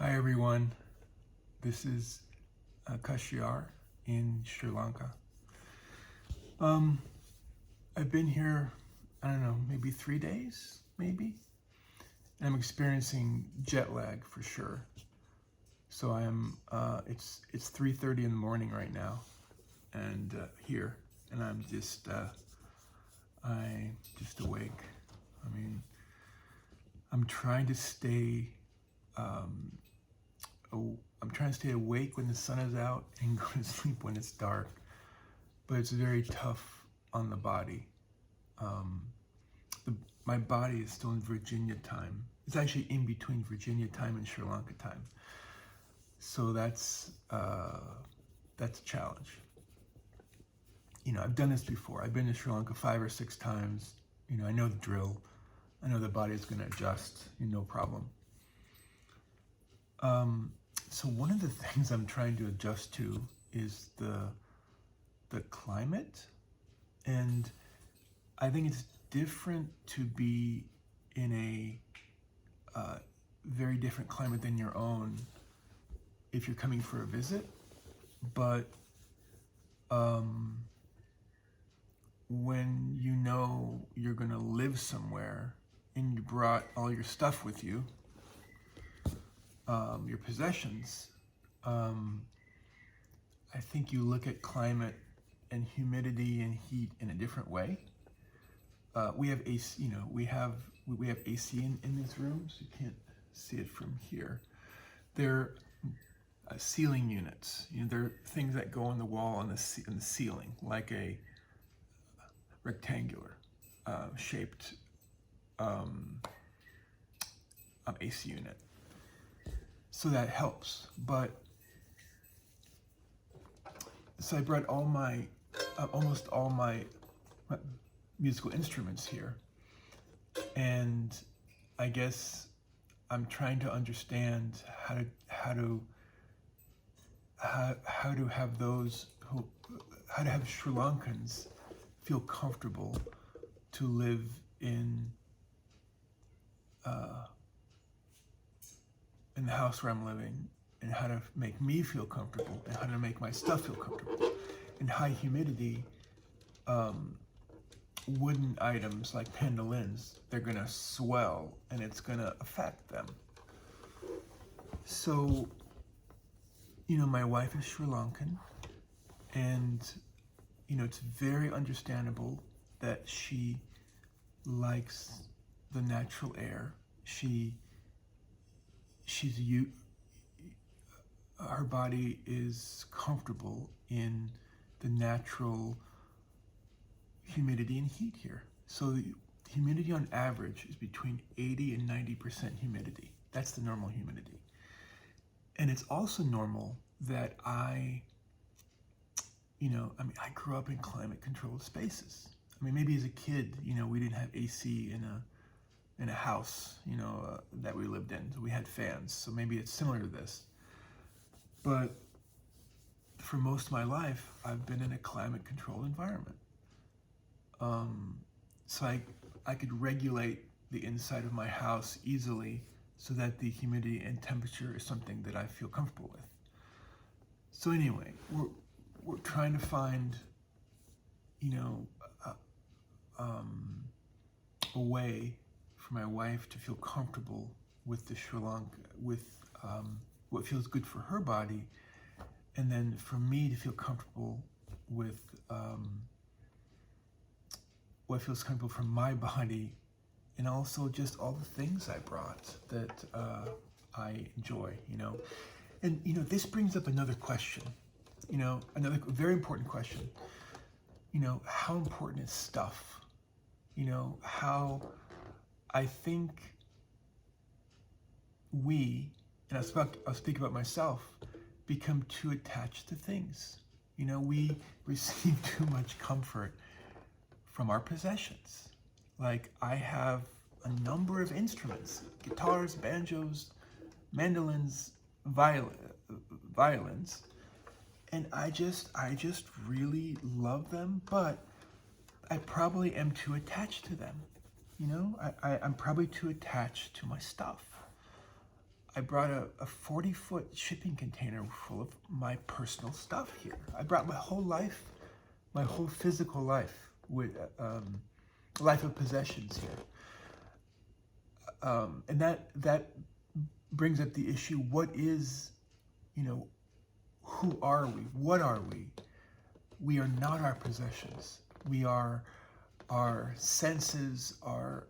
Hi everyone, this is Kashyar in Sri Lanka. I've been here, I don't know, maybe 3 days, maybe? And I'm experiencing jet lag for sure. So it's 3:30 in the morning right now, and here, and I'm just awake. I mean, I'm trying to stay I'm trying to stay awake when the sun is out and go to sleep when it's dark, but it's very tough on the body. My body is still in Virginia time. It's actually in between Virginia time and Sri Lanka time. So that's a challenge. You know, I've done this before. I've been to Sri Lanka 5 or 6 times. You know, I know the drill. I know the body is going to adjust, no problem. So one of the things I'm trying to adjust to is the climate, and I think it's different to be in a very different climate than your own if you're coming for a visit, but when you know you're going to live somewhere and you brought all your stuff with you, your possessions, I think you look at climate and humidity and heat in a different way. We have AC, we have AC in this room, so you can't see it from here. They're ceiling units. They're things that go on the wall in the ceiling, like a rectangular shaped AC unit. So that helps, so I brought all my, almost all my musical instruments here, and I guess I'm trying to understand how to have Sri Lankans feel comfortable to live in the house where I'm living, and how to make me feel comfortable, and how to make my stuff feel comfortable. In high humidity, wooden items like pendolins, they're gonna swell and it's gonna affect them. So, my wife is Sri Lankan, and it's very understandable that she likes the natural air. Her body is comfortable in the natural humidity and heat here. So the humidity on average is between 80 and 90% humidity. That's the normal humidity. And it's also normal that I grew up in climate controlled spaces. Maybe as a kid, we didn't have AC in a house, that we lived in. So we had fans, so maybe it's similar to this. But for most of my life, I've been in a climate-controlled environment. So I could regulate the inside of my house easily so that the humidity and temperature is something that I feel comfortable with. So anyway, we're trying to find, a way for my wife to feel comfortable with the Sri Lanka, with what feels good for her body, and then for me to feel comfortable with what feels comfortable for my body, and also just all the things I brought that I enjoy, And this brings up another question, another very important question. How important is stuff? How I think we, and I'll speak about myself, become too attached to things. We receive too much comfort from our possessions. Like, I have a number of instruments: guitars, banjos, mandolins, violins, and I just really love them, but I probably am too attached to them. I'm probably too attached to my stuff. I brought a 40-foot shipping container full of my personal stuff here. I brought my whole life, my whole physical life, with life of possessions here. And that brings up the issue: what is, who are we? What are we? We are not our possessions. We are our senses, our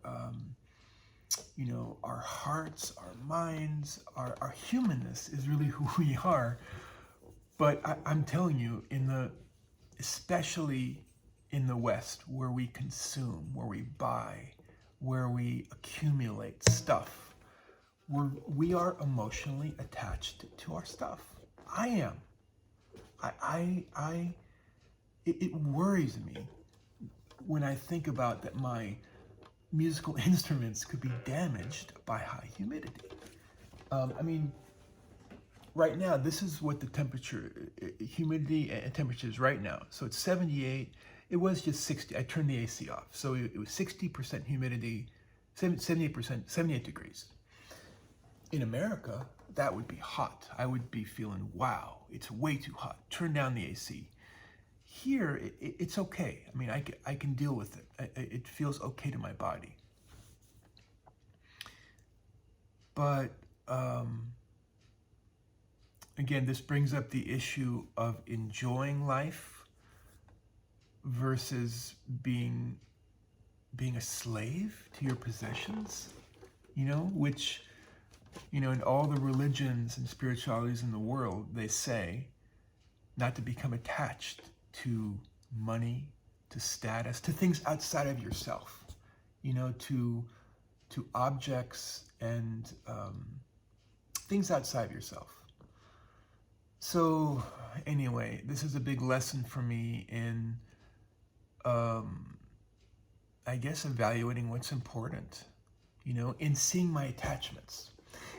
our hearts, our minds, our humanness is really who we are. But I'm telling you, especially in the West, where we consume, where we buy, where we accumulate stuff, we are emotionally attached to our stuff. I am. It worries me when I think about that my musical instruments could be damaged by high humidity. Right now, this is what the temperature, humidity and temperature is right now. So it's 78. It was just 60. I turned the AC off. So it was 60% humidity, 78%, 78 degrees. In America, that would be hot. I would be feeling, wow, it's way too hot. Turn down the AC. Here, it's okay. I can deal with it. It feels okay to my body. But again, this brings up the issue of enjoying life versus being a slave to your possessions, which, in all the religions and spiritualities in the world, they say not to become attached to money, to status, to things outside of yourself, to objects and things outside of yourself. So anyway, this is a big lesson for me in, I guess, evaluating what's important, in seeing my attachments.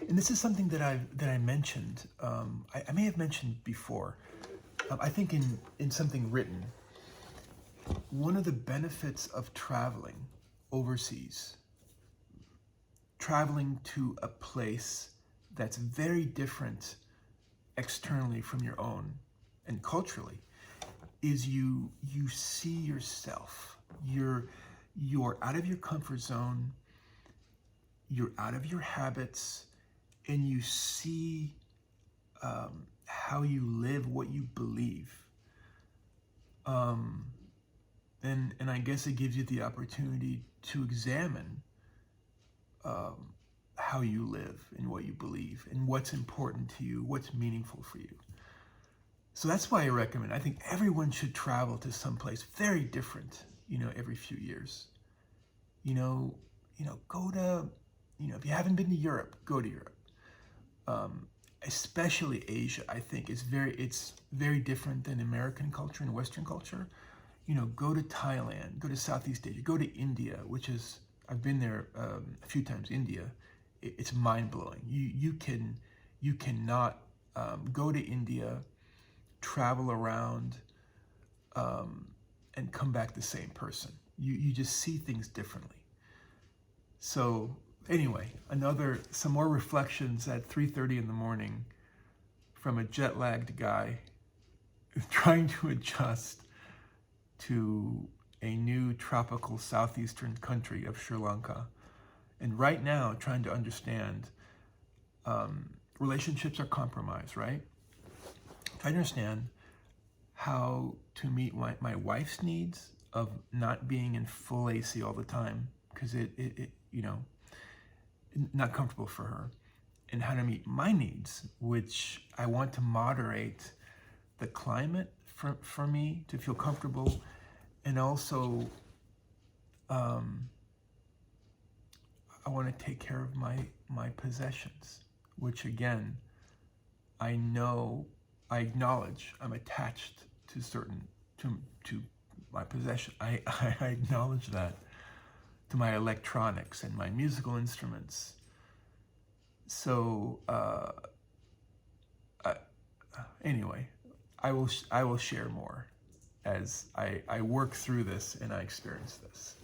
And this is something that I mentioned. I may have mentioned before. I think in something written, one of the benefits of traveling overseas, traveling to a place that's very different externally from your own and culturally, is you see yourself. You're out of your comfort zone, you're out of your habits, and you see how you live, what you believe. And I guess it gives you the opportunity to examine how you live and what you believe and what's important to you, what's meaningful for you. So that's why I recommend, I think everyone should travel to someplace very different, every few years. Go to, if you haven't been to Europe, go to Europe. Especially Asia, I think it's very different than American culture and Western culture. Go to Thailand, go to Southeast Asia, go to India, which is, I've been there a few times. India, it's mind-blowing. You cannot go to India, travel around, and come back the same person. You just see things differently. So anyway, some more reflections at 3:30 in the morning from a jet-lagged guy trying to adjust to a new tropical southeastern country of Sri Lanka. And right now, trying to understand, relationships are compromised, right? I understand how to meet my wife's needs of not being in full AC all the time, because it not comfortable for her, and how to meet my needs, which I want to moderate the climate for me to feel comfortable, and also I want to take care of my possessions, which again, I acknowledge I'm attached to my possession. I acknowledge that, to my electronics and my musical instruments. So anyway, I will share more as I work through this and I experience this.